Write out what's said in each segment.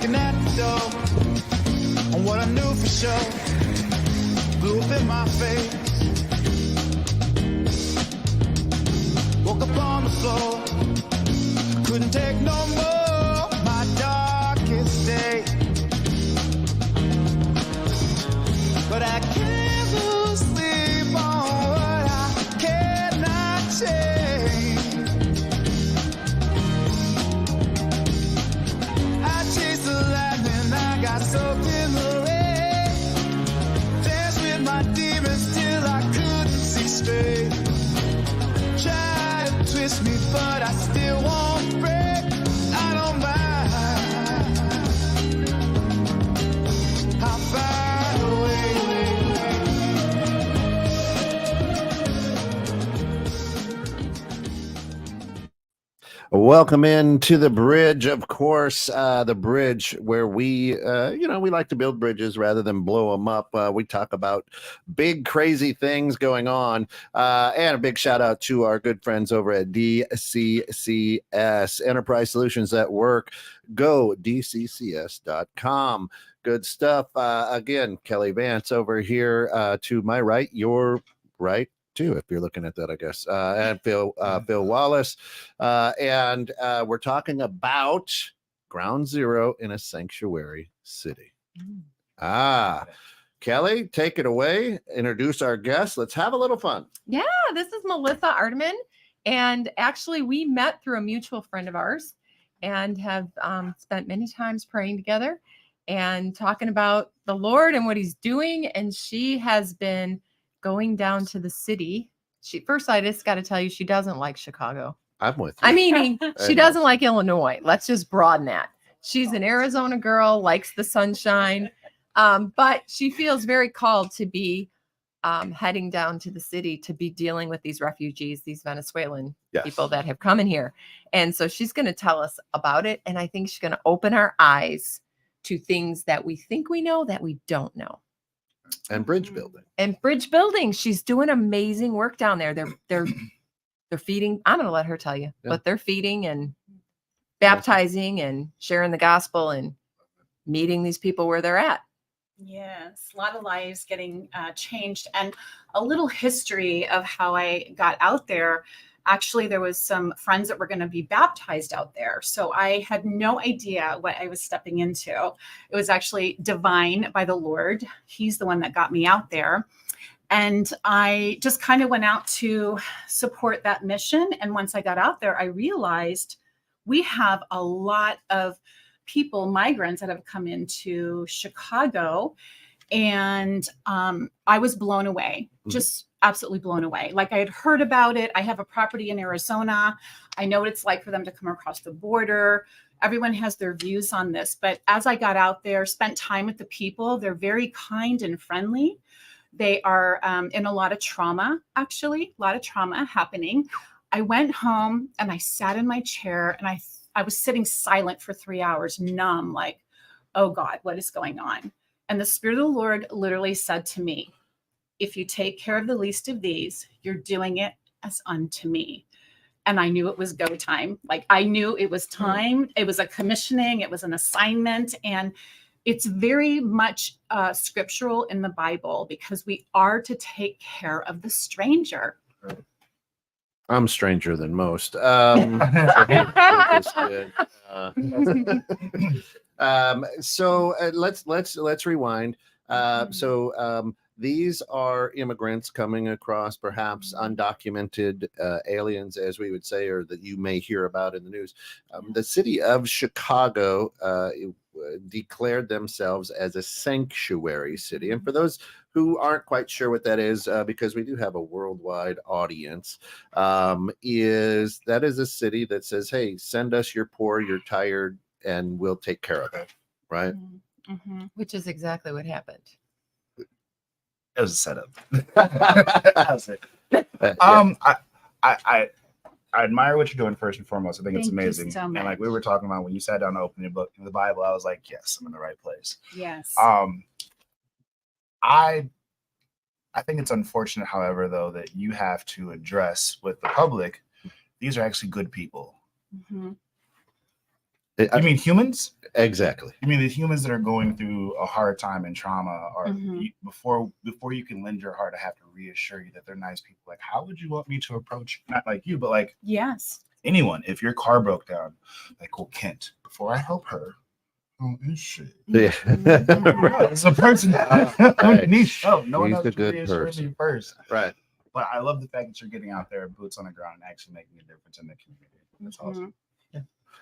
knocking at the door on what I knew for sure. Blew up in my face. Woke up on the floor. Couldn't take no more. My darkest day. But I can't lose sleep on what I cannot change. I chased the lightning, I got soaked in the rain. Danced with my demons till I couldn't see straight. Try to twist me, but I still won't break. I don't mind. I'll find a way. Welcome in to the bridge, of course, the bridge where we like to build bridges rather than blow them up. We talk about big, crazy things going on. And a big shout out to our good friends over at DCCS, Enterprise Solutions that Work. Go DCCS.com. Good stuff. Again, Kelly Vance over here to my right, your right. Too, if you're looking at that, I guess, and Phil Wallace, and we're talking about ground zero in a sanctuary city. Kelly, take it away. Introduce our guest. Let's have a little fun. Yeah, this is Melissa Ardeman, and actually, we met through a mutual friend of ours, and have spent many times praying together and talking about the Lord and what He's doing. And she has been going down to the city. I just got to tell you, she doesn't like Chicago. I'm with you. I mean, she doesn't like Illinois. Let's just broaden that. She's an Arizona girl, likes the sunshine, but she feels very called to be heading down to the city to be dealing with these refugees, these Venezuelan people that have come in here. And so she's going to tell us about it. And I think she's going to open our eyes to things that we think we know that we don't know. And bridge building. She's doing amazing work down there. They're feeding. I'm going to let her tell you, but they're feeding and baptizing and sharing the gospel and meeting these people where they're at. Yes, a lot of lives getting changed. And a little history of how I got out there. Actually, there was some friends that were going to be baptized out there. So I had no idea what I was stepping into. It was actually divine by the Lord. He's the one that got me out there. And I just kind of went out to support that mission. And once I got out there, I realized we have a lot of people, migrants that have come into Chicago. And I was blown away, just absolutely blown away. Like I had heard about it. I have a property in Arizona. I know what it's like for them to come across the border. Everyone has their views on this. But as I got out there, spent time with the people, they're very kind and friendly. They are in a lot of trauma, actually, a lot of trauma happening. I went home and I sat in my chair and I was sitting silent for 3 hours, numb, like, oh God, what is going on? And the Spirit of the Lord literally said to me, if you take care of the least of these, you're doing it as unto me. And I knew it was go time. Like I knew it was time. It was a commissioning. It was an assignment. And it's very much scriptural in the Bible because we are to take care of the stranger. I'm stranger than most. So let's rewind. These are immigrants coming across, perhaps undocumented aliens, as we would say, or that you may hear about in the news. The city of Chicago declared themselves as a sanctuary city. And for those who aren't quite sure what that is, because we do have a worldwide audience, is a city that says, hey, send us your poor, you're tired, and we'll take care of it. Right. Mm-hmm. Which is exactly what happened. It was a setup. I admire what you're doing first and foremost. I think it's amazing. So and like we were talking about when you sat down to open your book in the Bible, I was like, yes, I'm in the right place. Yes. I think it's unfortunate, however, though, that you have to address with the public, these are actually good people. Mm-hmm. You mean humans? Exactly. You mean the humans that are going through a hard time and trauma, or before you can lend your heart, I have to reassure you that they're nice people. Like, how would you want me to approach, not like you, but like Yes. anyone? If your car broke down, like, well, Kent, before I help her, oh, this shit. Yeah. It's a person Right. needs help. No one He's else a can good reassure person. me first. Right. But I love the fact that you're getting out there, boots on the ground, and actually making a difference in the community. That's awesome.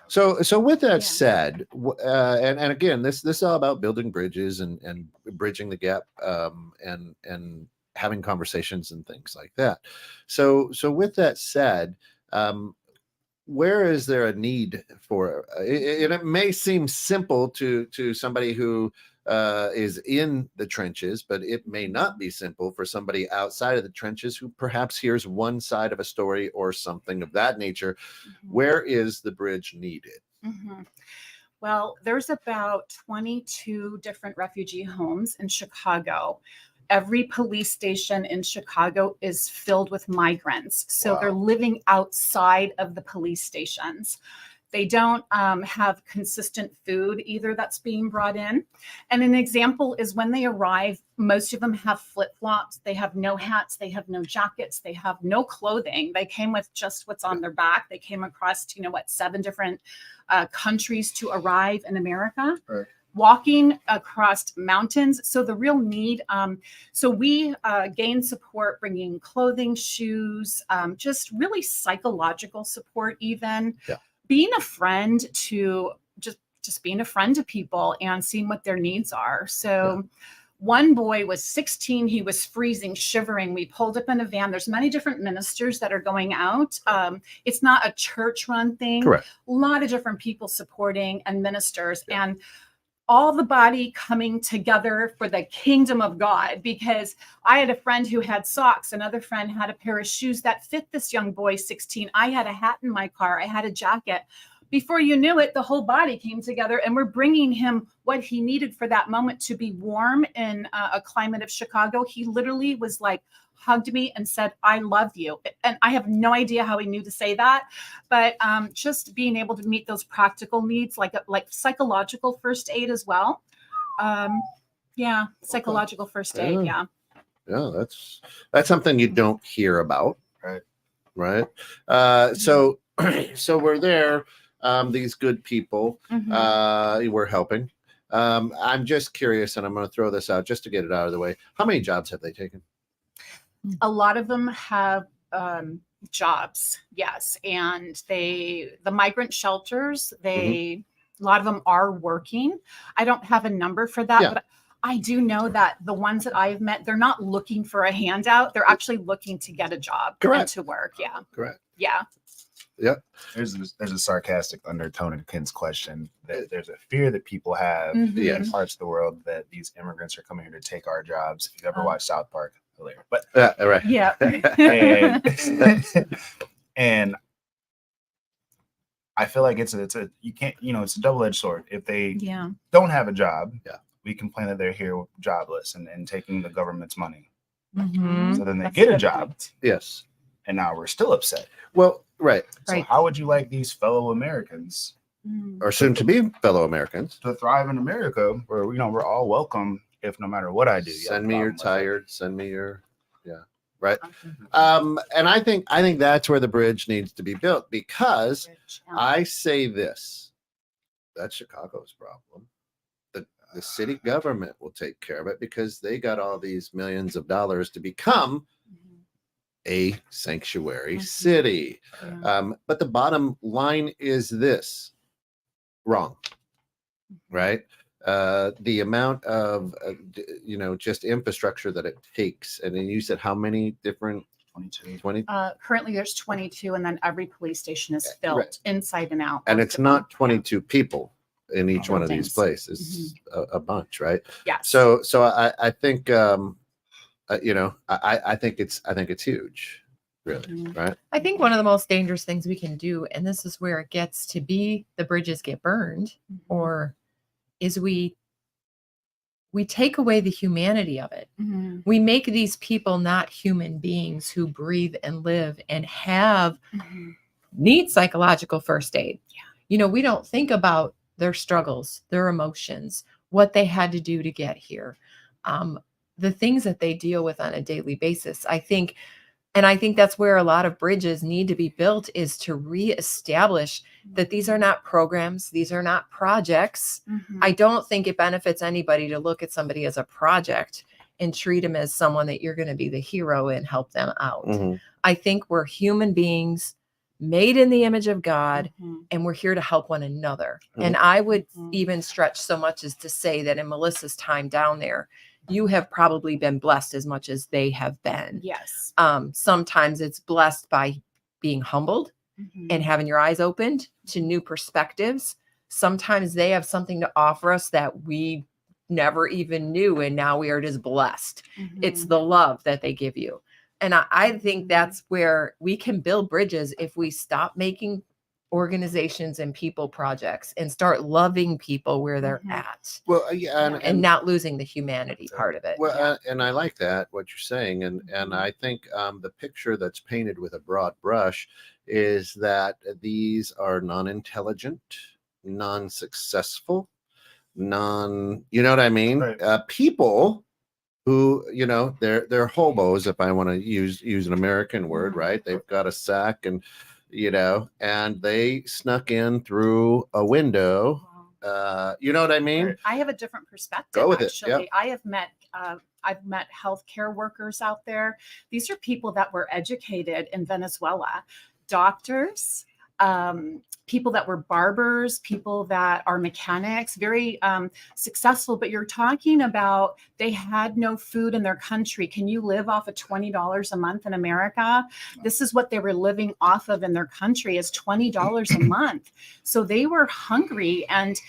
So with that Yeah. said, and again, this is all about building bridges and bridging the gap, and having conversations and things like that. So with that said, where is there a need for and it may seem simple to somebody who is in the trenches, but it may not be simple for somebody outside of the trenches who perhaps hears one side of a story or something of that nature. Where is the bridge needed? Well, there's about 22 different refugee homes in Chicago. Every police station in Chicago is filled with migrants. So they're living outside of the police stations. They don't have consistent food either that's being brought in. And an example is when they arrive, most of them have flip-flops. They have no hats. They have no jackets. They have no clothing. They came with just what's on their back. They came across, 7 different countries to arrive in America. Right. Walking across mountains. So the real need, so we gain support bringing clothing, shoes, just really psychological support, even being a friend to just being a friend to people and seeing what their needs are. So one boy was 16. He was freezing, shivering. We pulled up in a van. There's many different ministers that are going out. It's not a church run thing. Correct. A lot of different people supporting and ministers and all the body coming together for the kingdom of God, because I had a friend who had socks. Another friend had a pair of shoes that fit this young boy, 16. I had a hat in my car. I had a jacket. Before you knew it, the whole body came together and we're bringing him what he needed for that moment to be warm in a climate of Chicago. He literally was like, hugged me and said, I love you. And I have no idea how he knew to say that, but just being able to meet those practical needs, like psychological first aid as well. Psychological first aid. Yeah. That's something you don't hear about. Right. So we're there. These good people, we're helping. I'm just curious, and I'm going to throw this out just to get it out of the way. How many jobs have they taken? A lot of them have jobs, yes, and the migrant shelters, a lot of them are working. I don't have a number for that, but I do know that the ones that I've met, they're not looking for a handout. They're actually looking to get a job and to work. Yeah. Correct. Yeah. Yep. There's a sarcastic undertone in Ken's question that there's a fear that people have in parts of the world that these immigrants are coming here to take our jobs. If you've ever watched South Park, hilarious. But right. Yeah. and I feel like it's a you can't, it's a double-edged sword. If they don't have a job, we complain that they're here jobless and taking the government's money. So then they get a job. Yes. And now we're still upset. Well, right. So how would you like these fellow Americans, or soon to be fellow Americans, to thrive in America, where we're all welcome? If no matter what I do, send me your tired, send me your right. And I think that's where the bridge needs to be built, because I say this, that's Chicago's problem. The city government will take care of it because they got all these millions of dollars to become a sanctuary city. But the bottom line is this: wrong, right? The amount of just infrastructure that it takes. And then you said how many different 20? Currently there's 22, and then every police station is filled inside and out. And it's not 22 people in each one of these places, a bunch, right? Yeah. So I think I think it's huge, really, right? I think one of the most dangerous things we can do, and this is where it gets to be the bridges get burned, or is we take away the humanity of it. We make these people not human beings who breathe and live and have need psychological first aid. You know, we don't think about their struggles, their emotions, what they had to do to get here, the things that they deal with on a daily basis. I think that's where a lot of bridges need to be built, is to reestablish that these are not programs. These are not projects. I don't think it benefits anybody to look at somebody as a project and treat them as someone that you're going to be the hero and help them out. I think we're human beings made in the image of God, and we're here to help one another. And I would even stretch so much as to say that in Melissa's time down there, you have probably been blessed as much as they have been. Yes. Sometimes it's blessed by being humbled and having your eyes opened to new perspectives. Sometimes they have something to offer us that we never even knew, and now we are just blessed. It's the love that they give you. And I think that's where we can build bridges if we stop making organizations and people projects and start loving people where they're at. Well, yeah, and not losing the humanity part of it. Well, and I like that, what you're saying. And I think the picture that's painted with a broad brush is that these are non-intelligent, non-successful, you know what I mean? Right. People who, you know, they're hobos, if I want to use an American word, right? They've got a sack and, you know, and they snuck in through a window. You know what I mean? I have a different perspective. Go with actually. it. Yep. I've met healthcare workers out there. These are people that were educated in Venezuela, doctors, people that were barbers, people that are mechanics, very successful. But you're talking about they had no food in their country. Can you live off of $20 a month in America? This is what they were living off of in their country, is $20 a month. So they were hungry. And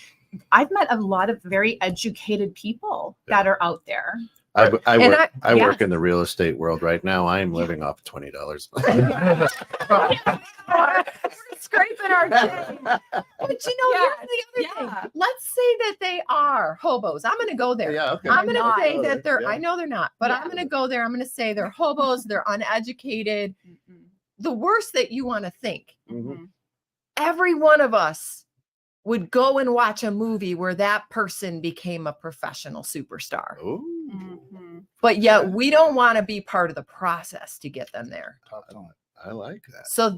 I've met a lot of very educated people that are out there. I work in the real estate world right now. I am living off $20. Scraping our change. But you know, here's the other thing. Let's say that they are hobos. I'm going to go there. Yeah, okay. I'm going to say that they're, Yeah. I know they're not, but I'm going to go there. I'm going to say they're hobos. They're uneducated. The worst that you want to think. Every one of us would go and watch a movie where that person became a professional superstar. But yet we don't want to be part of the process to get them there. I like that. So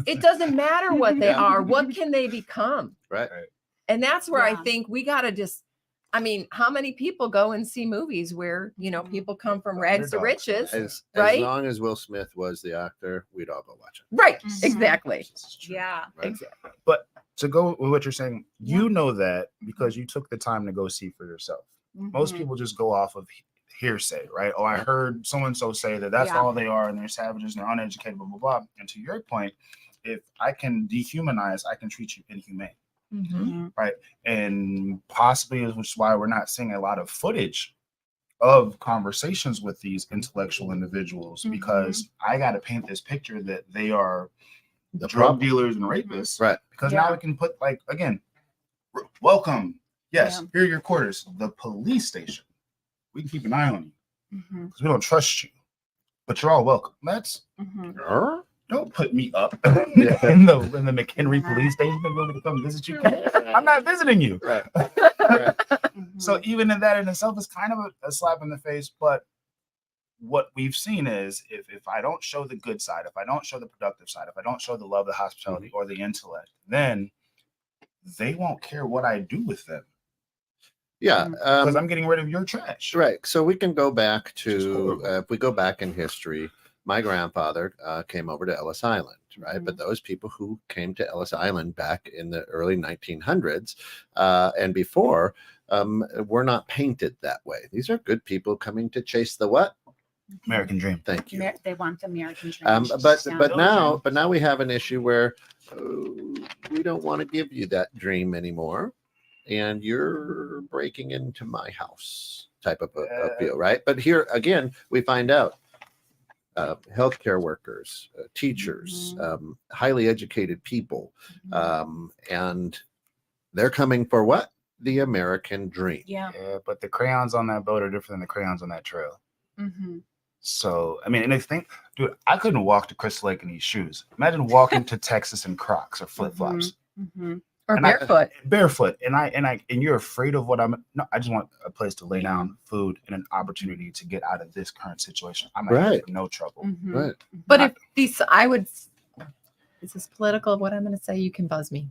it doesn't matter what they are. What can they become? Right. And that's where I think we got to just, I mean, how many people go and see movies where, you know, people come from rags to riches, right? As long as Will Smith was the actor, we'd all go watch it. Right. Exactly. Yeah. Right? Exactly. But to go with what you're saying, you know that because you took the time to go see for yourself. Most people just go off of hearsay, right? Oh, I heard so-and-so say that's all they are, and they're savages and they're uneducated, blah, blah, blah. And to your point, if I can dehumanize, I can treat you inhumane, right? And possibly, which is why we're not seeing a lot of footage of conversations with these intellectual individuals, because I got to paint this picture that they are the drug dealers and rapists, right? Because now we can put, like, again, welcome. Yes, here are your quarters. The police station. We can keep an eye on you because we don't trust you, but you're all welcome. That's don't put me up in the McHenry police station to come visit you. I'm not visiting you. Right. So even in that in itself is kind of a slap in the face. But what we've seen is if I don't show the good side, if I don't show the productive side, if I don't show the love, the hospitality, or the intellect, then they won't care what I do with them. Yeah, because I'm getting rid of your trash. Right. So we can go back to if we go back in history, my grandfather came over to Ellis Island, right? But those people who came to Ellis Island back in the early 1900s and before were not painted that way. These are good people coming to chase the what? American dream. Thank you. They want the American dream. But now we have an issue where we don't want to give you that dream anymore. And you're breaking into my house type of a feel, right? But here again, we find out healthcare workers, teachers, highly educated people, and they're coming for what? The American dream. Yeah. But the crayons on that boat are different than the crayons on that trail. So, I mean, and dude, I couldn't walk to Crystal Lake in these shoes. Imagine walking to Texas in Crocs or flip-flops. Mhm. Or And barefoot. barefoot, and you're afraid of what I'm. No, I just want a place to lay down, food, and an opportunity to get out of this current situation. I'm not here for no trouble. Mhm. Right. But if these, I would, is this political of what I'm going to say? You can buzz me.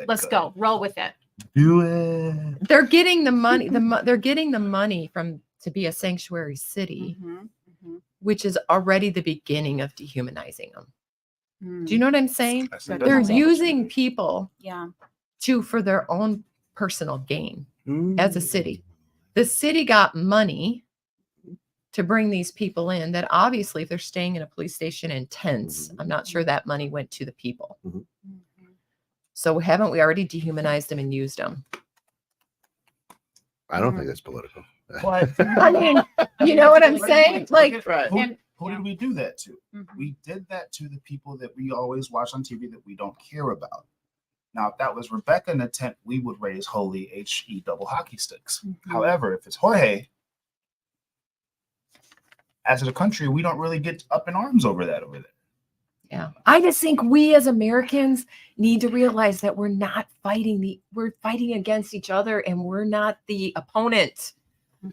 Let's go. Roll with it. Do it. They're getting the money. They're getting the money from to be a sanctuary city, Mhm. Mhm. which is already the beginning of dehumanizing them. Mm. Do you know what I'm saying? That's They're They're another using opportunity. people Yeah. for their own personal gain Mm. as a city. The city got money to bring these people in that obviously if they're staying in a police station in tents, Mhm. I'm not sure that money went to the people. Mhm. So haven't we already dehumanized them and used them? I don't think that's political. But I mean, you know what I'm saying? Like, Right. Who did we do that to? Mhm. We did that to the people that we always watch on TV that we don't care about. Now, if that was Rebecca in the tent, we would raise holy HE double hockey sticks. Mhm. However, if it's Jorge, as a country, we don't really get up in arms over that over there. yeah. I just think we as Americans need to realize that we're not fighting we're fighting against each other and we're not the opponent.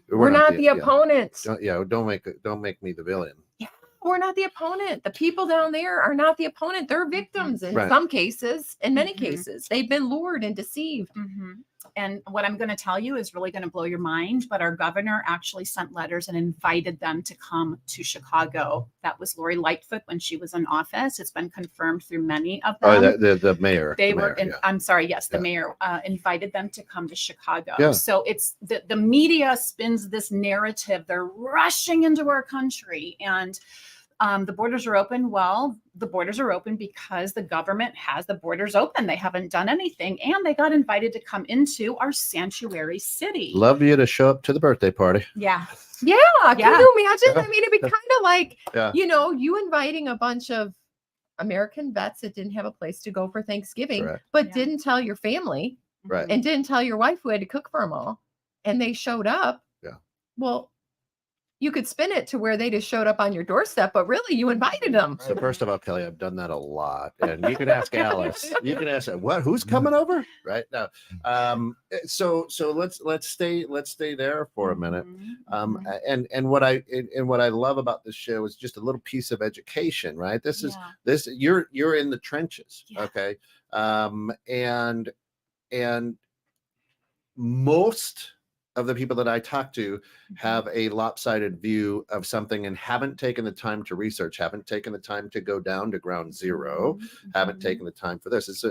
We're not the opponent. Don't make me the villain. We're not the opponent. The people down there are not the opponent. They're victims in Right. some cases. In many Mhm. cases, they've been lured and deceived. Mhm. And what I'm going to tell you is really going to blow your mind, but our governor actually sent letters and invited them to come to Chicago. That was Lori Lightfoot when she was in office. It's been confirmed through many of them. Oh, the mayor. They the were mayor, yeah. I'm sorry, yes, the Yeah. mayor invited them to come to Chicago. Yeah. So it's the media spins this narrative. They're rushing into our country and the borders are open. Well, the borders are open because the government has the borders open. They haven't done anything, and they got invited to come into our sanctuary city. Love you to show up to the birthday party. Yeah. Yeah. Can Yeah. you imagine? Yeah. I mean, it'd be kind of like, Yeah. you inviting a bunch of American vets that didn't have a place to go for Thanksgiving, Correct. but Yeah. didn't tell your family Right. and didn't tell your wife who had to cook for them all. And they showed up. Yeah. Well, you could spin it to where they just showed up on your doorstep, but really you invited them. So first of all, Kelly, I've done that a lot, and you can ask Alice. You can ask her, what? Who's coming over? Right now. So let's stay there for a minute. Mhm. And what I love about this show is just a little piece of education, right? This is Yeah. you're in the trenches, Yeah. okay? And most of the people that I talk to have a lopsided view of something and haven't taken the time to research, haven't taken the time to go down to ground zero, haven't taken the time for this. It's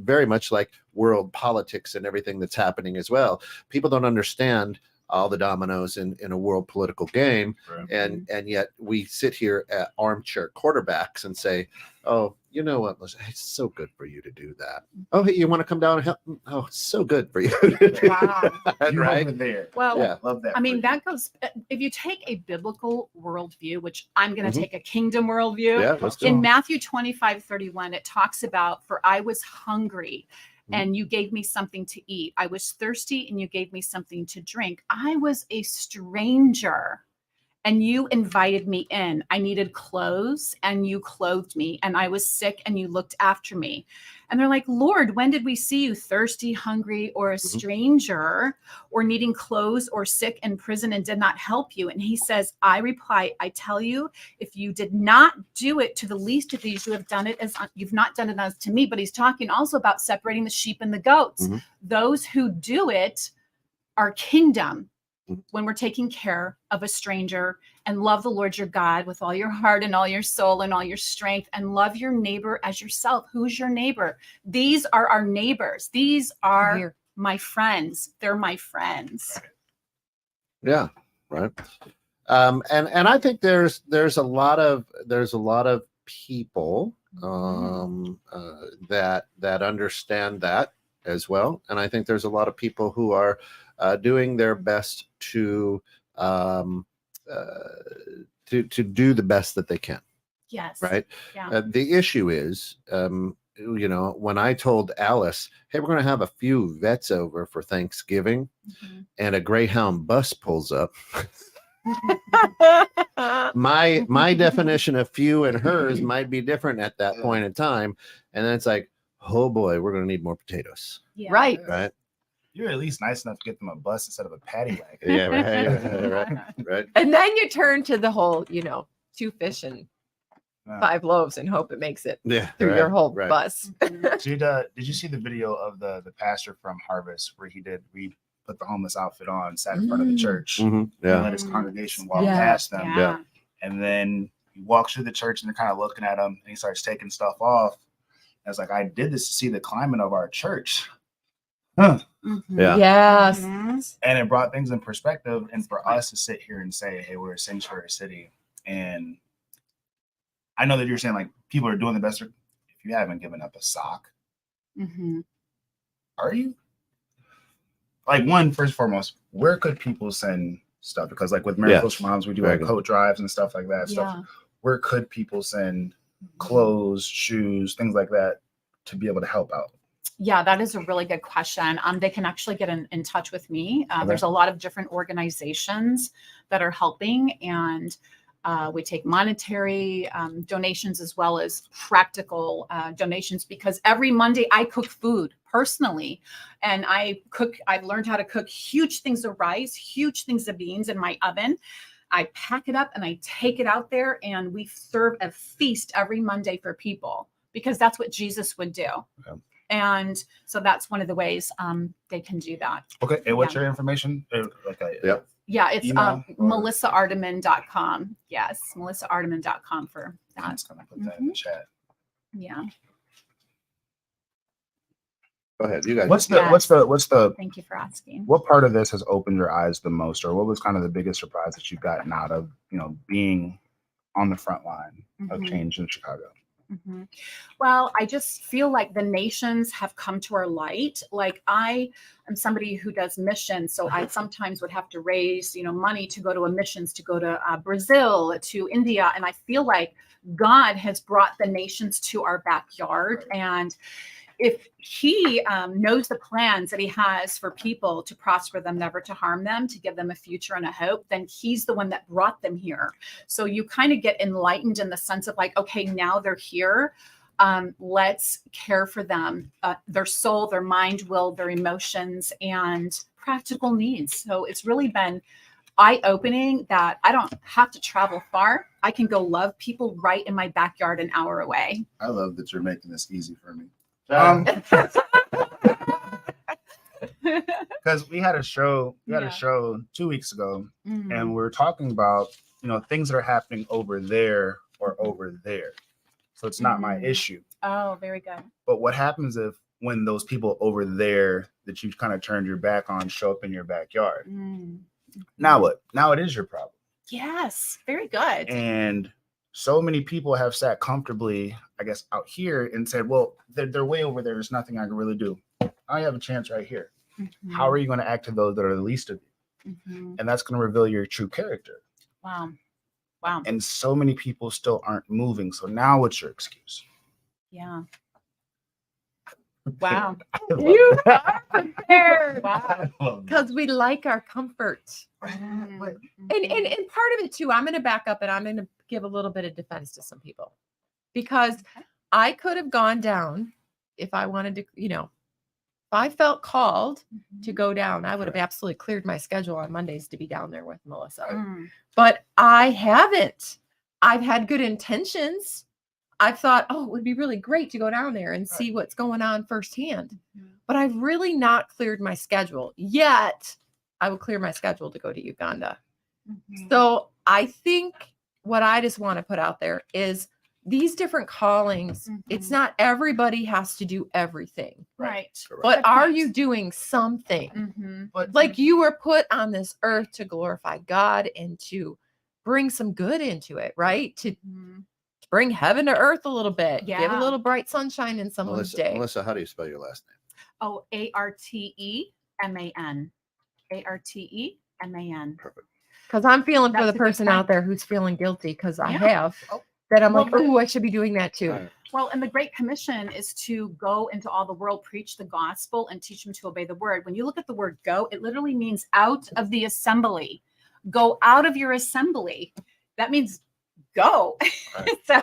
very much like world politics and everything that's happening as well. People don't understand all the dominoes in a world political game. Right. And yet we sit here at armchair quarterbacks and say, oh, you know what, Melissa, it's so good for you to do that. Oh, hey, you want to come down and help? Oh, it's so good for you to do Wow. that, You're right? over there. Well, Yeah. Love that. I mean, for that goes, if you take a biblical worldview, which I'm going to Mhm. take a kingdom worldview, Yeah, let's do in it. Matthew 25:31, it talks about, for I was hungry Mhm. and you gave me something to eat. I was thirsty and you gave me something to drink. I was a stranger and you invited me in. I needed clothes and you clothed me, and I was sick and you looked after me. And they're like, Lord, when did we see you thirsty, hungry, or a Mhm. stranger, or needing clothes, or sick in prison and did not help you? And he says, I reply, I tell you, if you did not do it to the least of these, you have done it as you've not done it as to me. But he's talking also about separating the sheep and the goats. Mhm. Those who do it are kingdom. Mhm. When we're taking care of a stranger, and love the Lord your God with all your heart and all your soul and all your strength, and love your neighbor as yourself. Who's your neighbor? These are our neighbors. These are Here. my friends. They're my friends. Yeah, right. And I think there's a lot of people that understand that as well, and I think there's a lot of people who are doing their best to do the best that they can. Yes. Right. Yeah. The issue is, when I told Alice, hey, we're going to have a few vets over for Thanksgiving, Mhm. and a Greyhound bus pulls up. My definition of few and hers might be different at that point in time. And then it's like, oh boy, we're going to need more potatoes. Yeah. Right. Right. You're at least nice enough to get them a bus instead of a paddy wagon. Yeah. Right. And then you turn to the whole, 2 fish and Yeah. 5 loaves and hope it makes it Yeah. through your whole right. bus. Did you see the video of the pastor from Harvest where he put the homeless outfit on, sat in front of the church, Mhm. and Yeah. let his congregation walk Yeah. past them, Yeah. and then he walks through the church and they're kind of looking at him, and he starts taking stuff off. I was like, I did this to see the climate of our church. Huh. Yeah. Yes. And it brought things in perspective. And for us to sit here and say, hey, we're a sanctuary city. And I know that you're saying like people are doing the best. If you haven't given up a sock, are you? Like, first and foremost, where could people send stuff? Because like with Miracles for Moms, we do like coat drives and stuff like that. Yeah. Where could people send clothes, shoes, things like that to be able to help out? Yeah, that is a really good question. They can actually get in touch with me. Okay. There's a lot of different organizations that are helping, and we take monetary donations as well as practical donations, because every Monday I cook food personally, and I've learned how to cook huge things of rice, huge things of beans in my oven. I pack it up and I take it out there, and we serve a feast every Monday for people, because that's what Jesus would do. Yeah. And so that's one of the ways they can do that. Okay. And what's your information? Yep. Yeah, it's Email or- melissaardeman.com. Yes, melissaardeman.com for I'm that. just gonna put that in the chat. Yeah. Go ahead. You guys. What's Yes. the Thank you for asking. what part of this has opened your eyes the most, or what was kind of the biggest surprise that you've gotten out of, being on the front line of change in Chicago? Well, I just feel like the nations have come to our light. Like, I am somebody who does missions, so I sometimes would have to raise, money to go to missions, to go to Brazil, to India, and I feel like God has brought the nations to our backyard. And if he knows the plans that he has for people to prosper them, never to harm them, to give them a future and a hope, then he's the one that brought them here. So you kind of get enlightened in the sense of like, okay, now they're here. Let's care for them, their soul, their mind, will, their emotions, and practical needs. So it's really been eye-opening that I don't have to travel far. I can go love people right in my backyard, an hour away. I love that you're making this easy for me. Because we had a show 2 weeks ago, and we're talking about things that are happening over there or over there. So it's not my issue. Oh, very good. But what happens when those people over there that you kind of turned your back on show up in your backyard? Now what? Now it is your problem. Yes, very good. And so many people have sat comfortably, I guess, out here and said, well, they're way over there. There's nothing I can really do. I have a chance right here. How are you going to act to those that are the least of you? And that's going to reveal your true character. Wow. And so many people still aren't moving. So now what's your excuse? Yeah. Wow. You are prepared. Wow. Because we like our comfort. And part of it too, I'm going to back up and I'm going to give a little bit of defense to some people, because I could have gone down if I wanted to, if I felt called to go down, I would have absolutely cleared my schedule on Mondays to be down there with Melissa. But I haven't. I've had good intentions. I've thought, oh, it would be really great to go down there and see what's going on firsthand. But I've really not cleared my schedule yet. I will clear my schedule to go to Uganda. So I think what I just want to put out there is these different callings. It's not everybody has to do everything. Right. But are you doing something? But Like, you were put on this earth to glorify God and to bring some good into it, right? To bring heaven to earth a little bit. Give a Yeah. little bright sunshine in someone's day. Melissa, how do you spell your last name? Oh, ARTEMAN. ARTEMAN. Perfect. Because I'm feeling for That's the a good person out point. there who's feeling guilty, because I Yeah. have. Oh. That I'm Well, like, oh, I should be doing that too. Right. Well, and the Great Commission is to go into all the world, preach the gospel, and teach them to obey the word. When you look at the word go, it literally means out of the assembly. Go out of your assembly. That means go. Right. So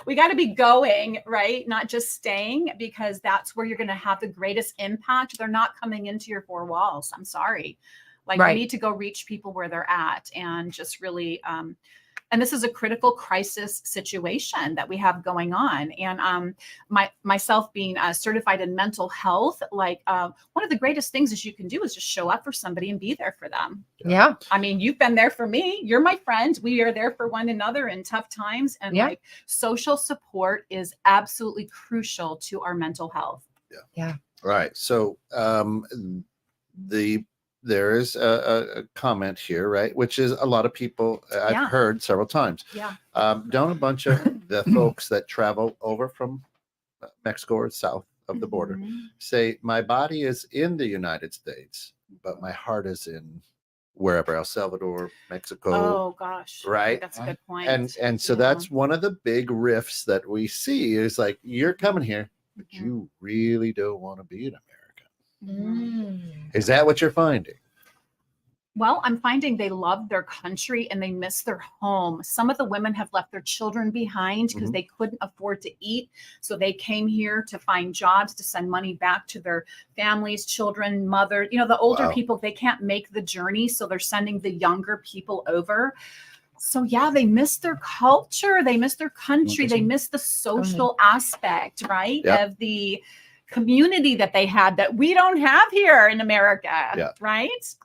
we got to be going, right? Not just staying, because that's where you're going to have the greatest impact. They're not coming into your four walls. I'm sorry. Like, Right. you need to go reach people where they're at and just really, and this is a critical crisis situation that we have going on. And myself being certified in mental health, like one of the greatest things is you can do is just show up for somebody and be there for them. Yeah. I mean, you've been there for me. You're my friend. We are there for one another in tough times. And Yeah. like, social support is absolutely crucial to our mental health. Yeah. Right. So there is a comment here, right? Which is a lot of people I've Yeah. heard several times. Yeah. Don't a bunch of the folks that travel over from Mexico or south of the border Mhm. say, my body is in the United States, but my heart is in wherever, El Salvador, Mexico. Oh gosh. Right. That's a good point. And so Yeah. that's one of the big rifts that we see is like, you're coming here, but Mhm. you really don't want to be an American. Mhm. Is that what you're finding? Well, I'm finding they love their country and they miss their home. Some of the women have left their children behind because Mhm. they couldn't afford to eat. So they came here to find jobs, to send money back to their families, children, mother. You know, the older Wow. people, they can't make the journey. So they're sending the younger people over. So yeah, they miss their culture. They miss their country. They miss the social aspect, right? Yep. Of the community that they had that we don't have here in America. Yeah. Right?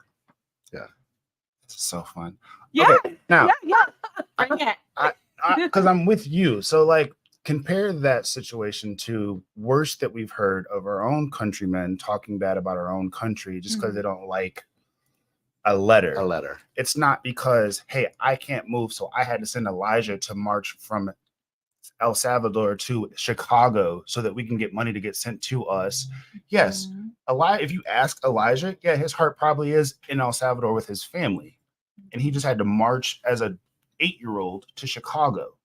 It's so fun. Yeah. Okay, now, Yeah. Bring it. because I'm with you. So, like, compare that situation to worse that we've heard of our own countrymen talking bad about our own country just because they don't like a letter. A letter. It's not because, hey, I can't move, so I had to send Elijah to march from El Salvador to Chicago so that we can get money to get sent to us. Yes, if you ask Elijah, yeah, his heart probably is in El Salvador with his family, and he just had to march as a 8-year-old to Chicago.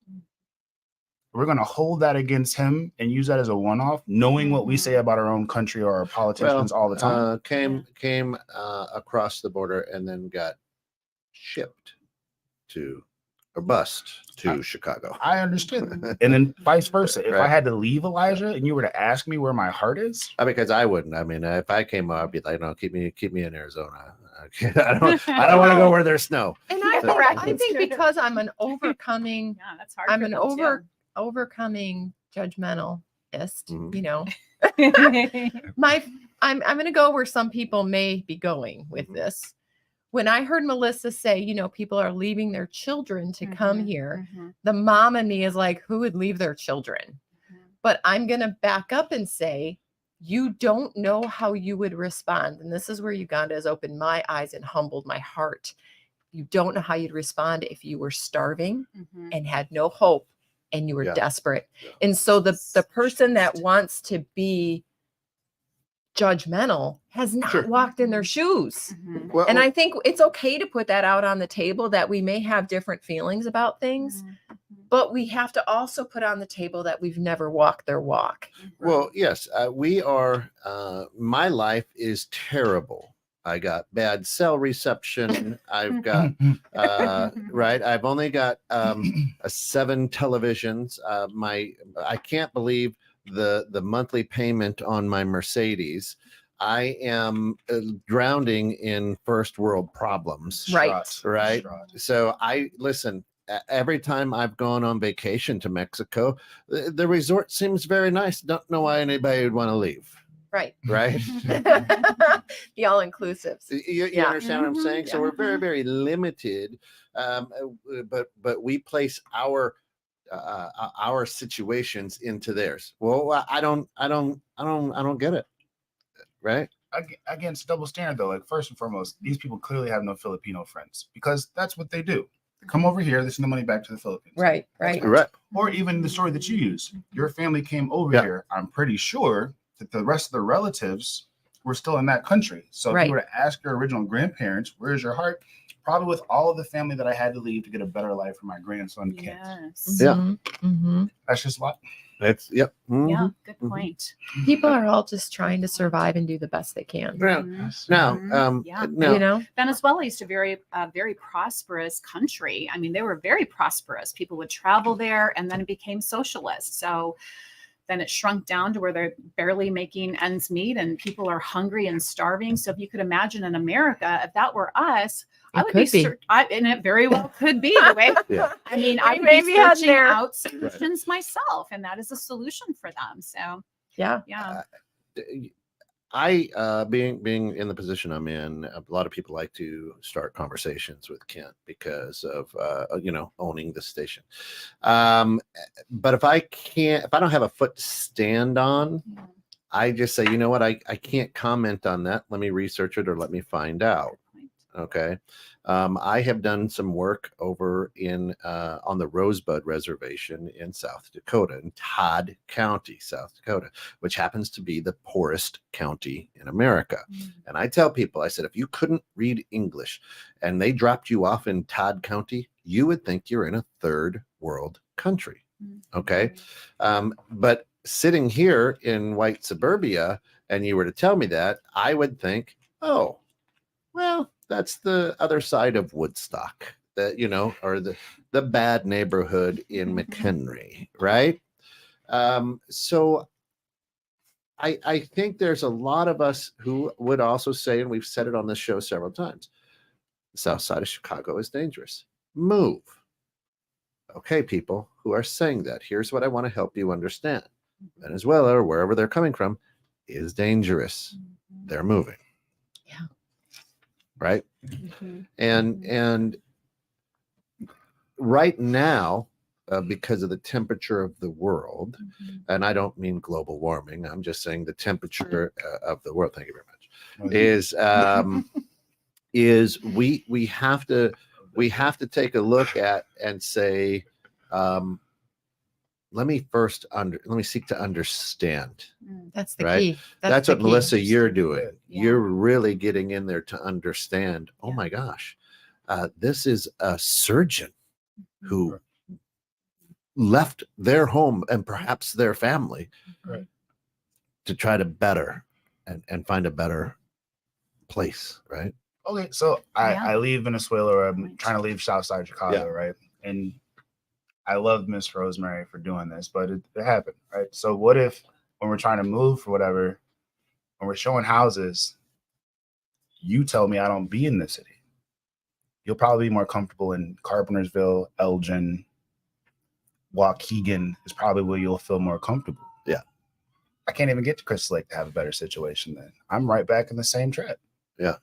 We're going to hold that against him and use that as a one-off, knowing what we say about our own country or our politicians all the time. Came across the border and then got shipped to or bused to Chicago. I understand. And then vice versa. If I Right. had to leave Elijah and you were to ask me where my heart is, Because I wouldn't. I mean, if I came up, I'd be like, no, keep me in Arizona. I don't want to go where there's snow. And Correct. I think because I'm an overcoming, Yeah, that's hard. I'm for an them, too. overcoming judgmentalist, Mhm. you know. I'm going to go where some people may be going with Mhm. this. When I heard Melissa say, you know, people are leaving their children to come here, the mom in me is like, who would leave their children? But I'm going to back up and say, you don't know how you would respond. And this is where Uganda has opened my eyes and humbled my heart. You don't know how you'd respond if you were starving and had no hope and you were Yeah. desperate. Yeah. And so the person that wants to be judgmental has not Sure. walked in their shoes. Well, And I think it's okay to put that out on the table that we may have different feelings about things, but we have to also put on the table that we've never walked their walk. Well, yes, we are. My life is terrible. I got bad cell reception. I've got right. I've only got 7 televisions. I can't believe the monthly payment on my Mercedes. I am drowning in first world problems. Right. Right. So I listen. Every time I've gone on vacation to Mexico, the resort seems very nice. Don't know why anybody would want to leave. Right. Right. The all inclusives. You Yeah. understand what I'm saying? So we're very, very limited. But we place our situations into theirs. Well, I don't get it. Right. again, it's double standard though. Like, first and foremost, these people clearly have no Filipino friends because that's what they do. Come over here, they send the money back to the Philippines. Right. Right. Correct. Or even the story that you use. Your family came over Yeah. here. I'm pretty sure that the rest of the relatives were still in that country. So if Right. you were to ask your original grandparents, where's your heart? probably with all of the family that I had to leave to get a better life for my grandson Kent. Yes. Yeah. Mm-hmm. That's just what. It's yep. Mhm. Yeah. Good Mhm. point. People are all just trying to survive and do the best they can. Yeah. Mhm. Now, Mhm. Yeah. now, You know, Venezuela used to be very prosperous country. I mean, they were very prosperous. People would travel there, and then it became socialist. So then it shrunk down to where they're barely making ends meet, and people are hungry and starving. So if you could imagine in America, if that were us, I It would could be. and it very well could be the way. Yeah. I mean, I We would may be be heading searching there. out solutions myself, and that is a solution for them. So yeah. yeah. being in the position I'm in, a lot of people like to start conversations with Kent because of owning the station. But if I don't have a foot to stand on, I just say, you know what, I can't comment on that. Let me research it or let me find out. Okay. I have done some work over in on the Rosebud Reservation in South Dakota, in Todd County, South Dakota, which happens to be the poorest county in America. And I tell people, I said, if you couldn't read English and they dropped you off in Todd County, you would think you're in a third world country. Okay. But sitting here in white suburbia and you were to tell me that, I would think, oh, well, that's the other side of Woodstock, that, or the bad neighborhood in McHenry, right? So I think there's a lot of us who would also say, and we've said it on this show several times, the south side of Chicago is dangerous. Move. Okay, people who are saying that, here's what I want to help you understand. Venezuela, or wherever they're coming from, is dangerous. They're moving. Yeah. Right. And right now, because of the temperature of the world, and I don't mean global warming, I'm just saying the temperature of the world, thank you very much, is we have to take a look at and say, let me seek to understand. That's the Right? key. That's the what key. Melissa, you're doing. Yeah. You're really getting in there to understand. Oh Yeah. my gosh, this is a surgeon who left their home and perhaps their family to try to better and find a better place, right? Okay, so I leave Venezuela, or I'm trying to leave Southside Chicago, Yeah. right? And I love Miss Rosemary for doing this, but it happened, right? So what if when we're trying to move for whatever, when we're showing houses, you tell me I don't be in the city? You'll probably be more comfortable in Carpentersville, Elgin, Waukegan is probably where you'll feel more comfortable. Yeah. I can't even get to Crystal Lake to have a better situation then. I'm right back in the same trap. Yeah.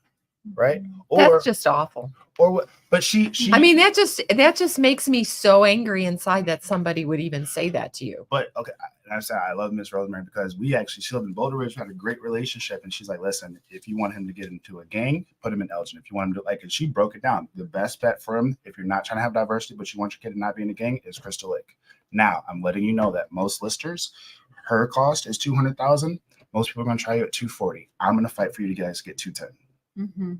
Right? That's just awful. Or what? But she I mean, that just makes me so angry inside that somebody would even say that to you. But okay, I said I love Miss Rosemary because she lived in Boulder Ridge, had a great relationship, and she's like, listen, if you want him to get into a gang, put him in Elgin. If you want him to and she broke it down. The best bet for him, if you're not trying to have diversity, but you want your kid to not be in a gang, is Crystal Lake. Now I'm letting you know that most listers, her cost is $200,000. Most people are going to try you at $240,000. I'm going to fight for you guys to get $210,000.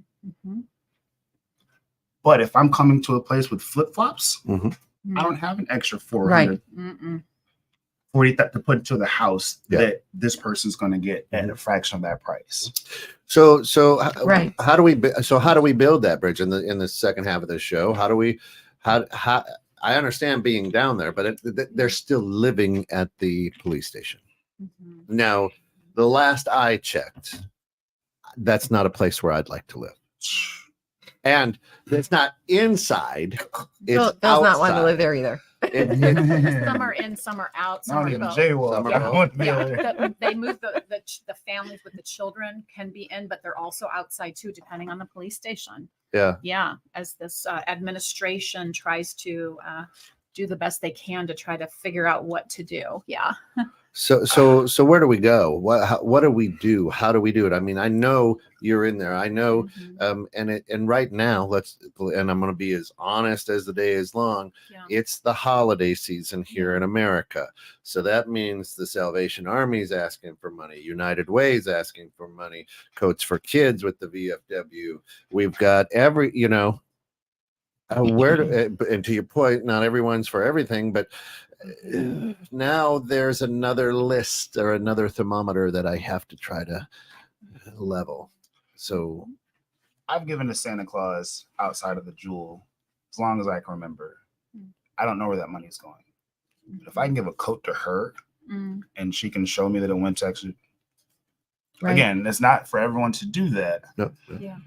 But if I'm coming to a place with flip flops, I don't have an extra $440 to put into the house that this person's going to get at a fraction of that price. So Right. how do we build that bridge in the second half of the show? How I understand being down there, but they're still living at the police station. Now, the last I checked, that's not a place where I'd like to live. And it's not inside. It's Does outside. not want to live there either. Some are in, some are out. Some Not are even both. jaywalk. I don't want to be there. They move the families with the children can be in, but they're also outside too, depending on the police station. Yeah. As this administration tries to do the best they can to try to figure out what to do. So where do we go? What do we do? How do we do it? I mean, I know you're in there. I know, and right now, and I'm going to be as honest as the day is long. It's the holiday season here in America, so that means the Salvation Army is asking for money. United Way is asking for money. Coats for Kids with the VFW. We've got And to your point, not everyone's for everything, but now there's another list or another thermometer that I have to try to level. So I've given to Santa Claus outside of the jewel as long as I can remember. I don't know where that money is going. But if I can give a coat to her and she can show me that it went to actually, Right. again, it's not for everyone to do that. no. Yeah.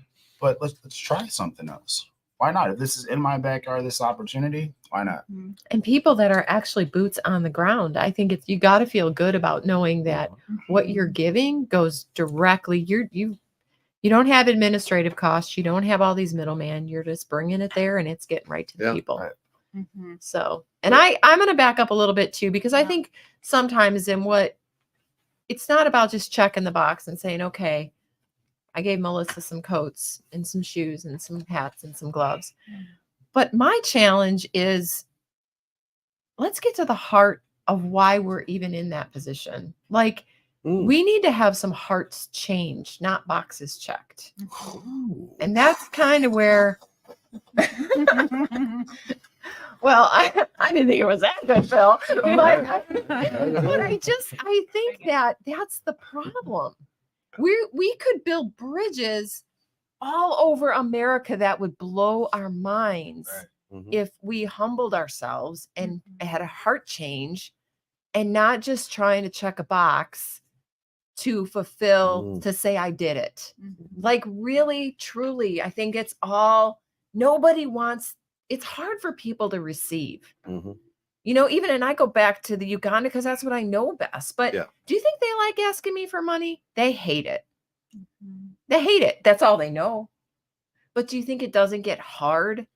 But let's try something else. Why not? If this is in my backyard, this opportunity, why not? And people that are actually boots on the ground, I think you got to feel good about knowing that what you're giving goes directly. You don't have administrative costs. You don't have all these middlemen. You're just bringing it there and it's getting right to the Yeah. people. Right. So, and I'm going to back up a little bit too, because I think sometimes it's not about just checking the box and saying, okay, I gave Melissa some coats and some shoes and some hats and some gloves. But my challenge is, let's get to the heart of why we're even in that position. Like, we need to have some hearts changed, not boxes checked. And that's kind of where, well, I didn't think it was that good, Phil. But I think that's the problem. We could build bridges all over America that would blow our minds if we humbled ourselves and had a heart change and not just trying to check a box to fulfill, to say I did it. Like, really, truly, I think nobody wants, it's hard for people to receive. Even, and I go back to the Uganda because that's what I know best. But do you think they like asking me for money? They hate it. They hate it. That's all they know. But do you think it doesn't get hard?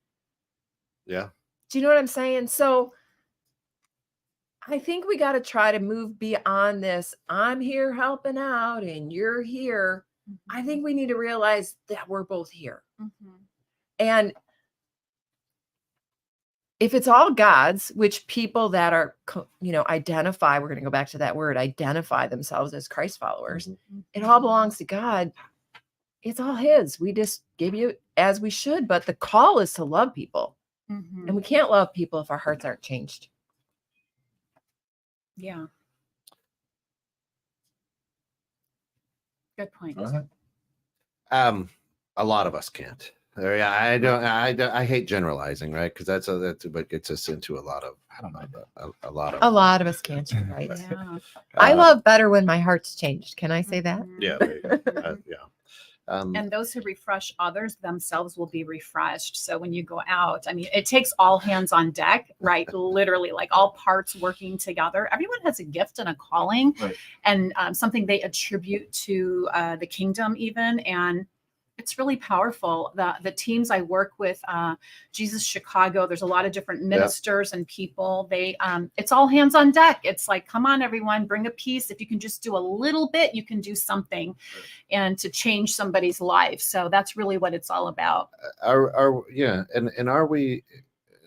Yeah. Do you know what I'm saying? So I think we got to try to move beyond this. I'm here helping out and you're here. I think we need to realize that we're both here. And if it's all God's, which people that are, identify, we're going to go back to that word, identify themselves as Christ followers. It all belongs to God. It's all his. We just give you as we should. But the call is to love people. And we can't love people if our hearts aren't changed. Yeah. Good point. A lot of us can't. I hate generalizing, right? Because that's what gets us into a lot of, a lot of us can't. You're right. Yeah. I love better when my heart's changed. Can I say that? Yeah. And those who refresh others themselves will be refreshed. So when you go out, I mean, it takes all hands on deck, right? Literally, like all parts working together. Everyone has a gift and a calling, and something they attribute to the kingdom even. And it's really powerful. The teams I work with, Jesus Chicago, there's a lot of different ministers and people. It's all hands on deck. It's like, come on, everyone, bring a piece. If you can just do a little bit, you can do something and to change somebody's life. So that's really what it's all about. And are we,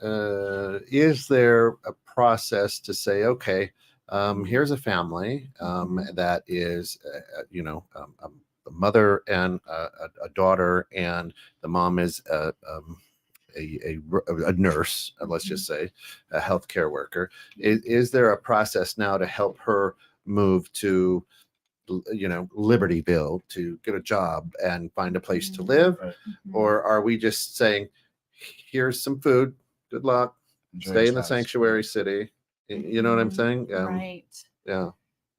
is there a process to say, okay, here's a family that is, a mother and a daughter, and the mom is a nurse, let's just say, a healthcare worker. Is there a process now to help her move to, Libertyville, to get a job and find a place to live? Or are we just saying, here's some food, good luck, stay in the sanctuary city? You know what I'm saying? Right. Yeah.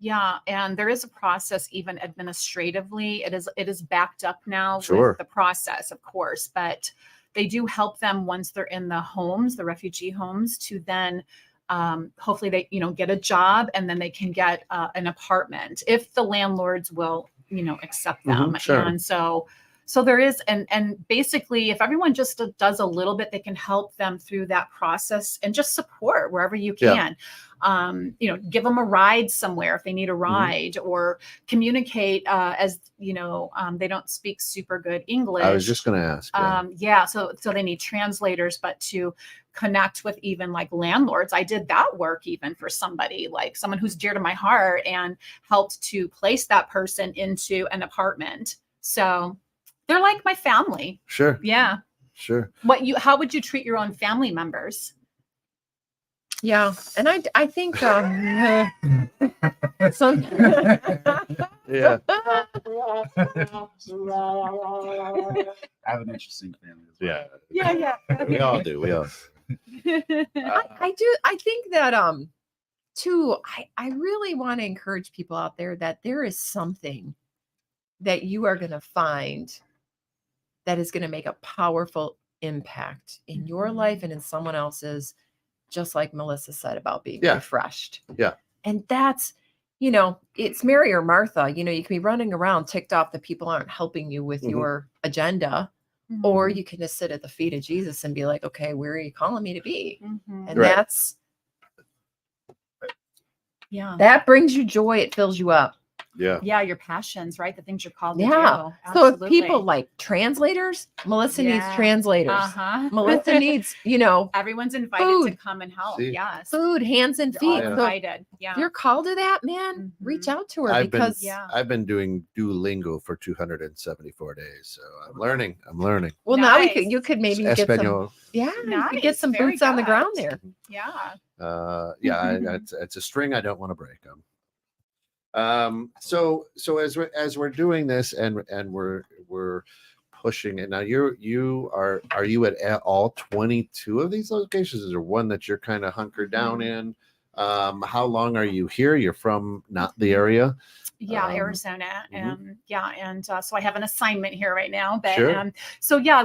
Yeah, and there is a process even administratively. It is backed up now with the process, of course, but they do help them once they're in the homes, the refugee homes, to then hopefully they get a job, and then they can get an apartment if the landlords will accept them. And so there is, and basically, if everyone just does a little bit, they can help them through that process and just support wherever you can. Give them a ride somewhere if they need a ride, or communicate as they don't speak super good English. I was just going to ask. So they need translators, but to connect with even like landlords. I did that work even for somebody, like someone who's dear to my heart, and helped to place that person into an apartment. So they're like my family. Sure. Yeah. Sure. How would you treat your own family members? Yeah. And I think some Yeah. I have an interesting family as well. Yeah. yeah. We all do. We all. I think that too, I really want to encourage people out there that there is something that you are going to find that is going to make a powerful impact in your life and in someone else's, just like Melissa said about being refreshed. Yeah. And that's, it's Mary or Martha. You can be running around ticked off that people aren't helping you with your agenda. Or you can just sit at the feet of Jesus and be like, okay, where are you calling me to be? And that's, that brings you joy. It fills you up. Yeah, your passions, right? The things you're called to do. So if people like translators, Melissa needs translators. Melissa needs, everyone's invited food. to come and help. Yes. Food, hands and feet. All invited. If you're called to that, man, reach out to her I've been doing Duolingo for 274 days, so I'm learning. Well, now you could maybe Espanol. get some, you could get some boots on the ground there. It's a string I don't want to break. So as we're doing this and we're pushing it now, are you at all 22 of these locations? Is there one that you're kind of hunkered down in? How long are you here? You're from not the area? Arizona. So I have an assignment here right now, but sure.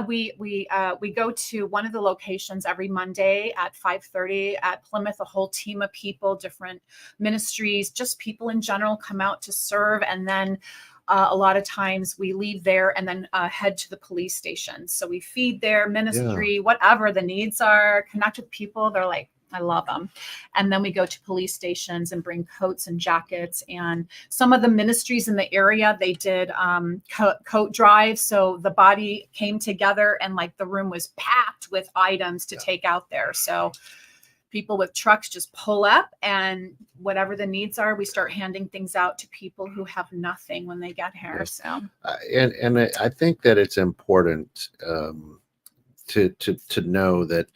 We go to one of the locations every Monday at 5:30 at Plymouth. A whole team of people, different ministries, just people in general come out to serve, and then a lot of times we leave there and then head to the police station. So we feed their ministry, whatever the needs are, connect with people. They're like, I love them. And then we go to police stations and bring coats and jackets. And some of the ministries in the area, they did coat drives. So the body came together and like the room was packed with items to take out there. So people with trucks just pull up, and whatever the needs are, we start handing things out to people who have nothing when they get here. So and I think that it's important to know that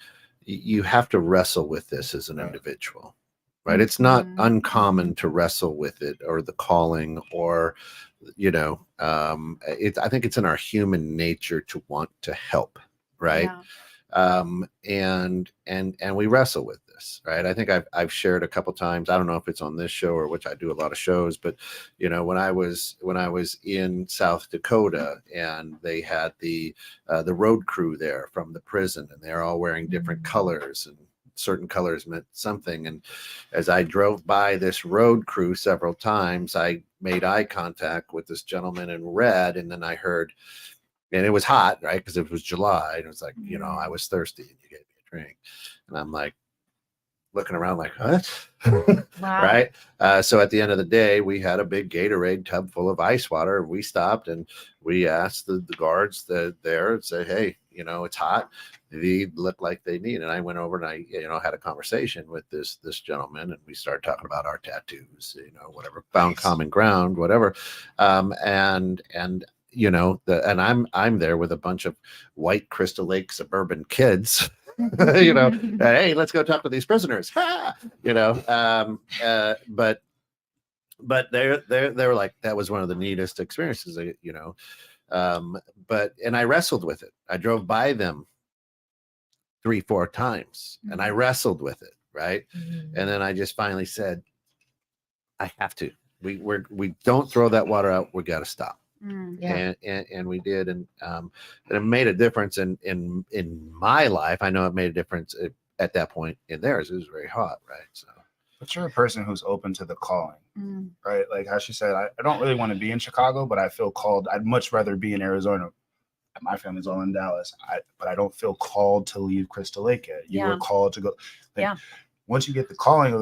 you have to wrestle with this as an individual, right? It's not uncommon to wrestle with it or the calling, or I think it's in our human nature to want to help, right? And we wrestle with this, right? I think I've shared a couple times. I don't know if it's on this show or which I do a lot of shows, but when I was in South Dakota and they had the road crew there from the prison, and they're all wearing different colors, and certain colors meant something. And as I drove by this road crew several times, I made eye contact with this gentleman in red, and then I heard. And it was hot, right? Because it was July. And it was like, I was thirsty and you gave me a drink. And I'm like looking around like, what? Wow. Right? So at the end of the day, we had a big Gatorade tub full of ice water. We stopped and we asked the guards there and said, hey, it's hot. They look like they need. And I went over and I, had a conversation with this gentleman, and we started talking about our tattoos, whatever, found common ground, whatever. And I'm there with a bunch of white Crystal Lake suburban kids, hey, let's go talk to these prisoners. But they were like, that was one of the neatest experiences, and I wrestled with it. I drove by them 3-4 times and I wrestled with it. Right. And then I just finally said, I have to, we don't throw that water out. We got to stop. And we did, and it made a difference in my life. I know it made a difference at that point in theirs. It was very hot, right? So, but you're a person who's open to the calling, right? Like how she said, I don't really want to be in Chicago, but I feel called. I'd much rather be in Arizona. My family's all in Dallas, but I don't feel called to leave Crystal Lake yet. You were called to go. Once you get the calling,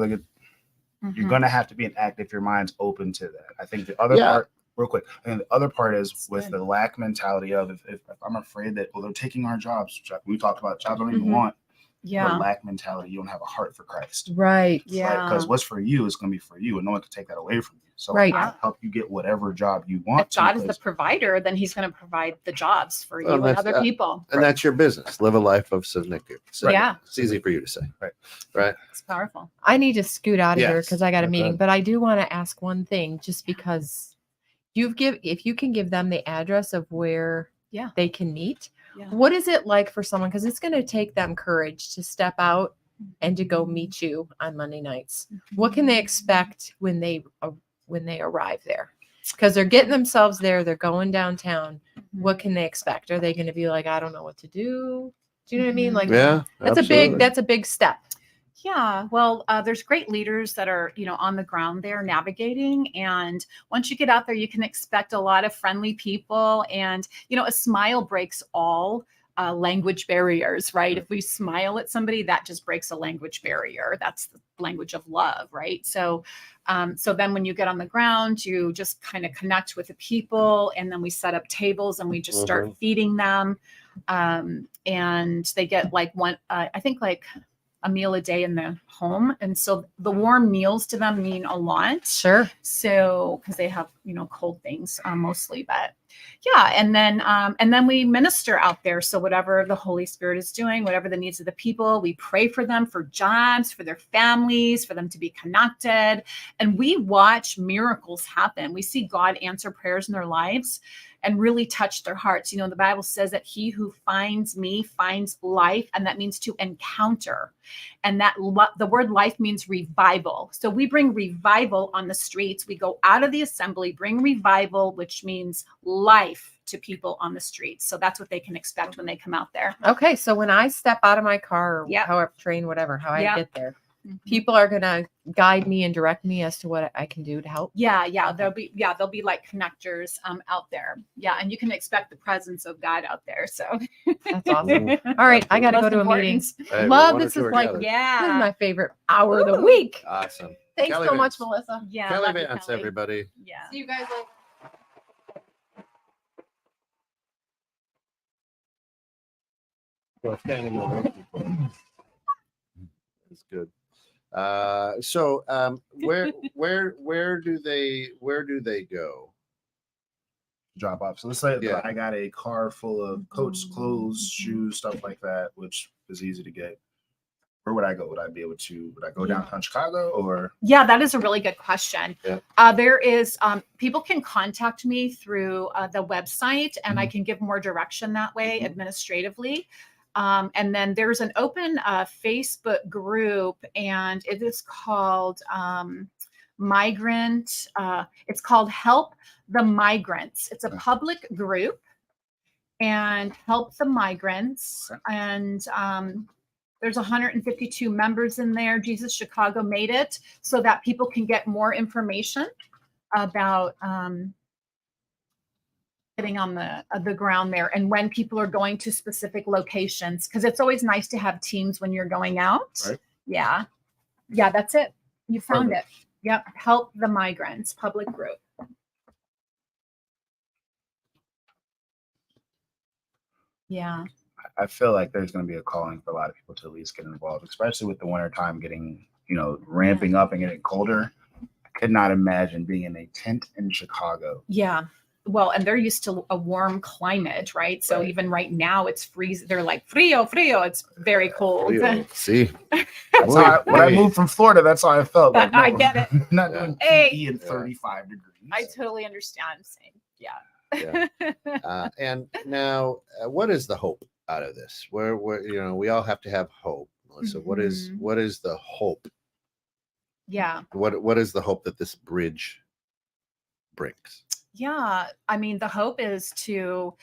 you're gonna have to be an active. If your mind's open to that, I think the other part. Real quick, and the other part is with the lack mentality of if I'm afraid that they're taking our jobs. We talked about jobs I don't even want. The lack mentality. You don't have a heart for Christ, right? Because what's for you is going to be for you, and no one can take that away from you. So Right. I'll help you get whatever job you want. If God is the because- provider, then he's going to provide the jobs for Well, you and that's- other people. And that's your business. Live a life of Sivniku. So Yeah. it's easy for you to say. Right. Right. It's powerful. I need to scoot out of here Yes. because I got a Okay. meeting, but I do want to ask one thing just because if you can give them the address of where Yeah. they can meet, Yeah. what is it like for someone? Because it's going to take them courage to step out and to go meet you on Monday nights. What can they expect when they arrive there? Because they're getting themselves there, they're going downtown. What can they expect? Are they going to be like, I don't know what to do? Do you know what I mean? Like, Yeah. absolutely. that's a big step. Yeah, well, there's great leaders that are, on the ground there navigating. And once you get out there, you can expect a lot of friendly people. And, a smile breaks all language barriers, right? If we smile at somebody, that just breaks a language barrier. That's the language of love, right? So then when you get on the ground, you just kind of connect with the people. And then we set up tables and we just start feeding them. And they get like a meal a day in the home. And so the warm meals to them mean a lot. Sure. So, cause they have, cold things mostly, but yeah. And then we minister out there. So whatever the Holy Spirit is doing, whatever the needs of the people, we pray for them, for jobs, for their families, for them to be connected. And we watch miracles happen. We see God answer prayers in their lives and really touch their hearts. The Bible says that he who finds me finds life, and that means to encounter. And that the word life means revival. So we bring revival on the streets. We go out of the assembly, bring revival, which means life to people on the streets. So that's what they can expect when they come out there. Okay. So when I step out of my car, or Yep. however, train, whatever, how I Yep. get there, people are going to guide me and direct me as to what I can do to help. Yeah. There'll be like connectors out there. Yeah. And you can expect the presence of God out there. So That's awesome. All right. I got to go Most to a meeting. important. Hey, Love one or this two is are like together. this is Yeah. my favorite hour of the week. Awesome. Thanks Kelly so much, Vance. Melissa. Yeah. Kelly love you, Vance, Kelly. everybody. Yeah. See you guys later. That's good. So where do they go? Drop off. So let's say Yeah. that I got a car full of coats, clothes, shoes, stuff like that, which is easy to get. Where would I go? Would I go downtown Chicago or? Yeah, that is a really good question. Yeah. There is, people can contact me through the website, and I can give more direction that way administratively. And then there's an open Facebook group, and it is called Migrant. It's called Help the Migrants. It's a public group, and Help the Migrants. Okay. And there's 152 members in there. Jesus Chicago made it so that people can get more information about getting on the ground there and when people are going to specific locations. Because it's always nice to have teams when you're going out. Right. Yeah, that's it. You found it. Yep. Help the Migrants public group. Yeah. I feel like there's going to be a calling for a lot of people to at least get involved, especially with the winter time getting, ramping up and getting colder. I could not imagine being in a tent in Chicago. Yeah. Well, and they're used to a warm climate, right? So Right. even right now it's freezing. They're like frio. It's very cold. Leo, see, That's how when I moved from Florida, that's how I felt. But no, I get it. Not Yeah. doing Hey. PE in 35 degrees. I totally understand. Same. Yeah. and now what is the hope out of this? Where we all have to have hope, Melissa. What is the hope? Yeah. What is the hope that this bridge brings? Yeah. I mean, the hope is to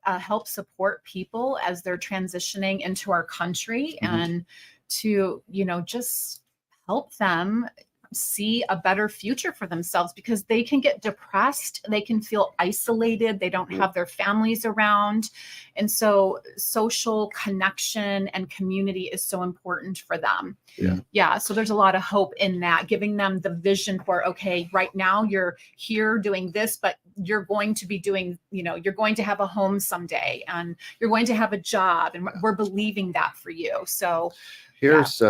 help support people as they're transitioning into our country and to, just help them see a better future for themselves, because they can get depressed, they can feel isolated, they don't have their families around. And so social connection and community is so important for them. Yeah. So there's a lot of hope in that, giving them the vision for, okay, right now you're here doing this, but you're going to be doing, you're going to have a home someday and you're going to have a job, and we're believing that for you. So Here's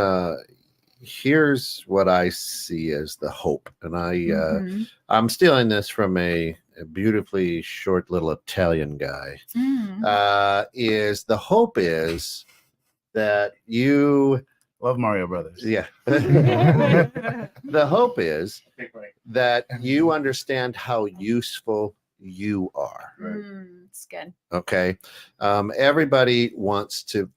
here's what I see as the hope, and Mhm. I'm stealing this from a beautifully short little Italian guy. Is the hope is that you, Love Mario Brothers. yeah, the hope is that you understand how useful you are. It's good. Okay, everybody wants to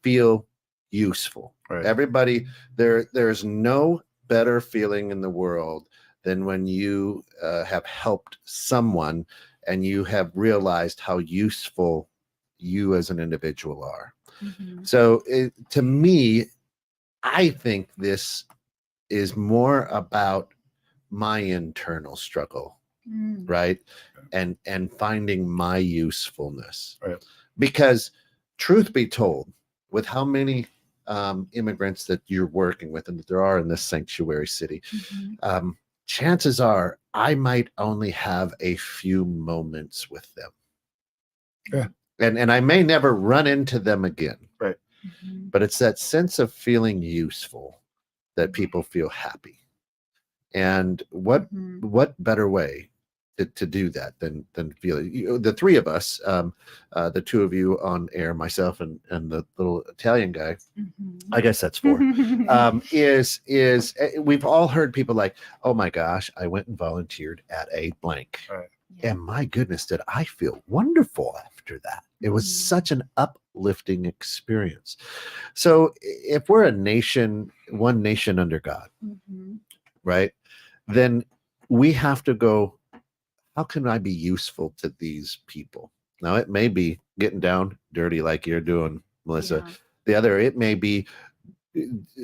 feel useful. Right. Everybody, there's no better feeling in the world than when you have helped someone and you have realized how useful you as an individual are. So to me, I think this is more about my internal struggle, right? And finding my usefulness. Right. Because truth be told, with how many immigrants that you're working with and that there are in this sanctuary city, chances are I might only have a few moments with them. Yeah. And I may never run into them again. Right. But it's that sense of feeling useful that people feel happy. And what better way to do that than feel it? The three of us, the two of you on air, myself and the little Italian guy, I guess that's four, is we've all heard people like, oh my gosh, I went and volunteered at a blank. Right. And my goodness, did I feel wonderful after that. It was such an uplifting experience. So if we're a nation, one nation under God, right, then we have to go, how can I be useful to these people? Now, it may be getting down dirty like you're doing, Melissa. Yeah. The other, it may be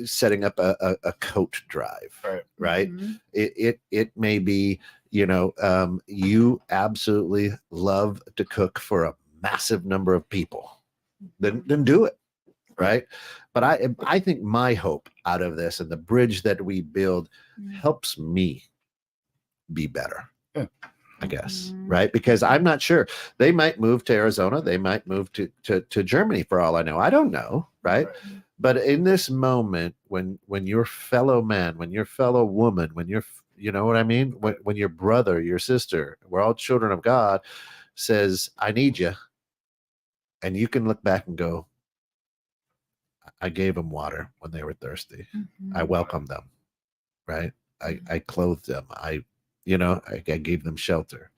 setting up a coat drive, right? It may be, you absolutely love to cook for a massive number of people. Then do it, right? But I think my hope out of this and the bridge that we build helps me be better. Yeah. I guess, right? Because I'm not sure. They might move to Arizona. They might move to Germany for all I know. I don't know, right? But in this moment, when your fellow man, when your fellow woman, when you know what I mean? When your brother, your sister, we're all children of God, says, I need you. And you can look back and go, I gave them water when they were thirsty. I welcomed them, right? I clothed them. I gave them shelter.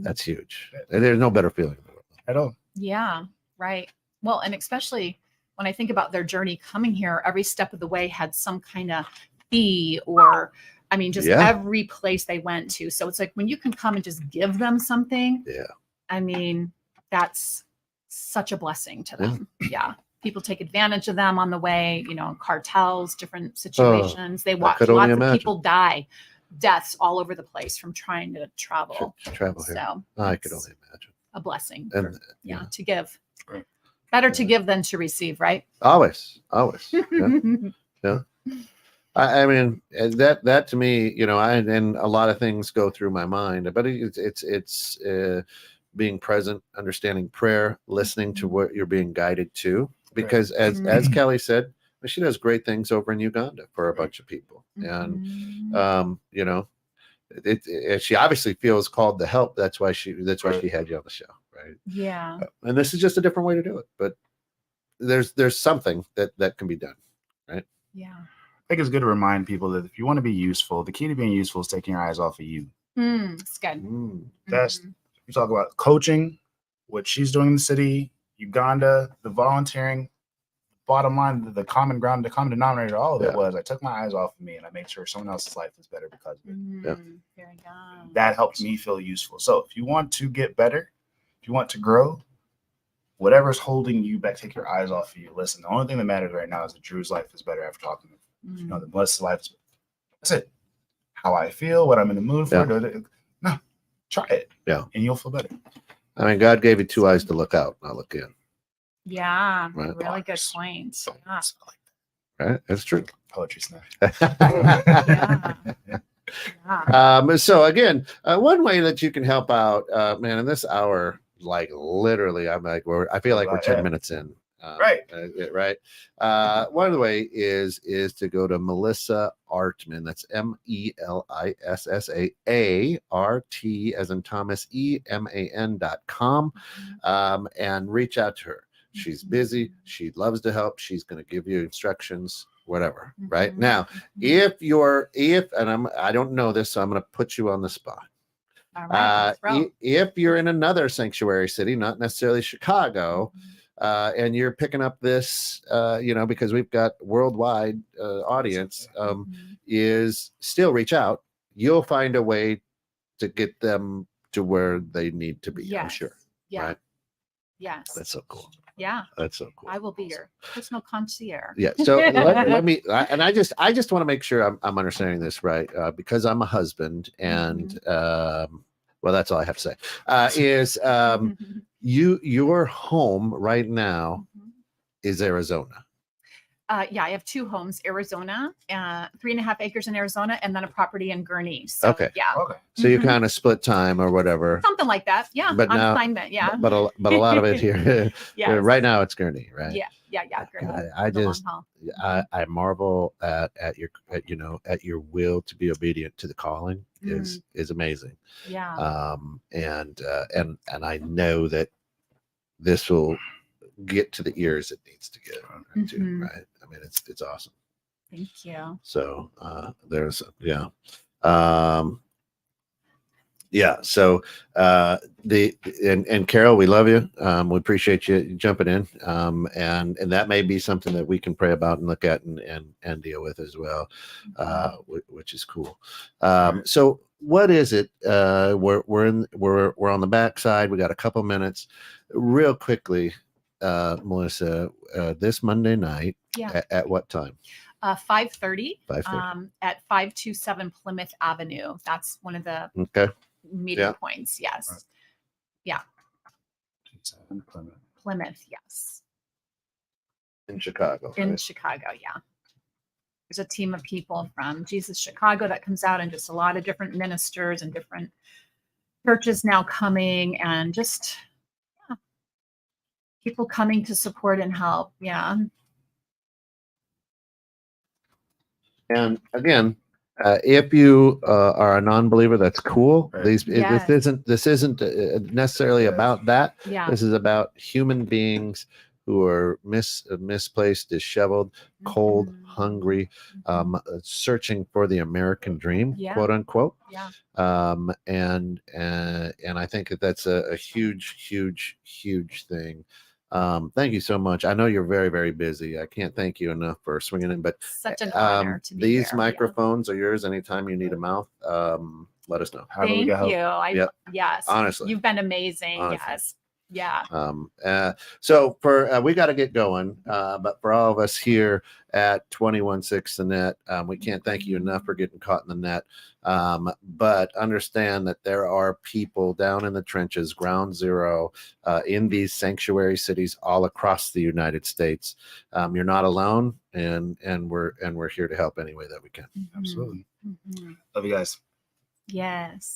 That's huge. And there's no better feeling in the world. At all. Yeah, right. Well, and especially when I think about their journey coming here, every step of the way had some kind of fee or, I mean, just every place they went to. So it's like when you can come and just give them something. Yeah. I mean, that's such a blessing to them. Yeah. People take advantage of them on the way, cartels, different situations. They watch lots of people die. Deaths all over the place from trying to travel. Travel here. So I could only imagine. A blessing. And, To give. Right. Better to give than to receive, right? Always. Yeah. I mean, that to me, and a lot of things go through my mind, but it's being present, understanding prayer, listening to what you're being guided to, because as Kelly said, she does great things over in Uganda for a bunch of people. And, she obviously feels called to help. That's why she had you on the show. Right. Yeah. And this is just a different way to do it, but there's something that can be done. Right. Yeah. I think it's good to remind people that if you want to be useful, the key to being useful is taking your eyes off of you. It's good. That's, you talk about coaching, what she's doing in the city, Uganda, the volunteering. Bottom line, the common ground, the common denominator, all of it was I took my eyes off of me and I made sure someone else's life is better because of it. Very good. That helps me feel useful. So if you want to get better, if you want to grow, whatever's holding you back, take your eyes off of you. Listen, the only thing that matters right now is that Drew's life is better after talking to him. The Melissa's life is better. That's it. How I feel, what I'm in the mood for. No, try it. Yeah. And you'll feel better. I mean, God gave you two eyes to look out, not look in. Yeah, right. Really good point. Yeah. Right, that's true. Poetry snack. So again, one way that you can help out, man, in this hour, like literally, I'm like, I feel like we're 10 minutes in. Right. Right. One of the way is to go to Melissa Artman. That's MELISSAART as in Thomas EMAN.com, and reach out to her. She's busy. She loves to help. She's going to give you instructions, whatever. Right now, if I don't know this, so I'm going to put you on the spot. All right, let's roll. If you're in another sanctuary city, not necessarily Chicago, and you're picking up this, because we've got worldwide audience, is still reach out. You'll find a way to get them to where they need to be. I'm sure. Yeah. Right? Yes. That's so cool. Yeah. That's so cool. I will be your personal concierge. Yeah. So let me, and I just want to make sure I'm understanding this right, because I'm a husband, and well, that's all I have to say. Is your home right now is Arizona? Yeah, I have 2 homes, Arizona, 3.5 acres in Arizona, and then a property in Gurnee. So, Okay. yeah. Okay. So you kind of split time or whatever. Something like that. Yeah. But on now- assignment. Yeah. But a lot of it here. Yes. Right now it's Gurnee, right? Yeah. Gurnee. I The long just haul. I marvel at your will to be obedient to the calling is amazing. Yeah. And I know that this will get to the ears it needs to get to, right? I mean, it's awesome. Thank you. So there's so and Carol, we love you. We appreciate you jumping in, and that may be something that we can pray about and look at and deal with as well, which is cool. So what is it? We're on the backside. We got a couple minutes, real quickly, Melissa. This Monday night, at what time? 5:30. 5:30. At 527 Plymouth Avenue. That's one of the meeting points. Yes. Right. Yeah. Plymouth. Plymouth. Yes. In Chicago. In right? Chicago. Yeah. There's a team of people from Jesus Chicago that comes out, and just a lot of different ministers and different churches now coming, and just people coming to support and help. Yeah. And again, if you are a non-believer, that's cool. Right. This isn't necessarily about that. Yeah. This is about human beings who are misplaced, disheveled, cold, hungry, searching for the American dream, quote unquote. Yeah. And I think that's a huge thing. Thank you so much. I know you're very, very busy. I can't thank you enough for swinging in, but Such an honor to be these here. microphones are yours. Anytime you need a mouth, let us know. How do we Thank get help? you. Yes. Honestly. You've been amazing. Honestly. Yes. Yeah. So for we got to get going, but for all of us here at 21.6 The Net, we can't thank you enough for getting caught in the net. But understand that there are people down in the trenches, ground zero, in these sanctuary cities all across the United States. You're not alone, and we're here to help any way that we can. Absolutely. Mhm. Love you guys. Yes.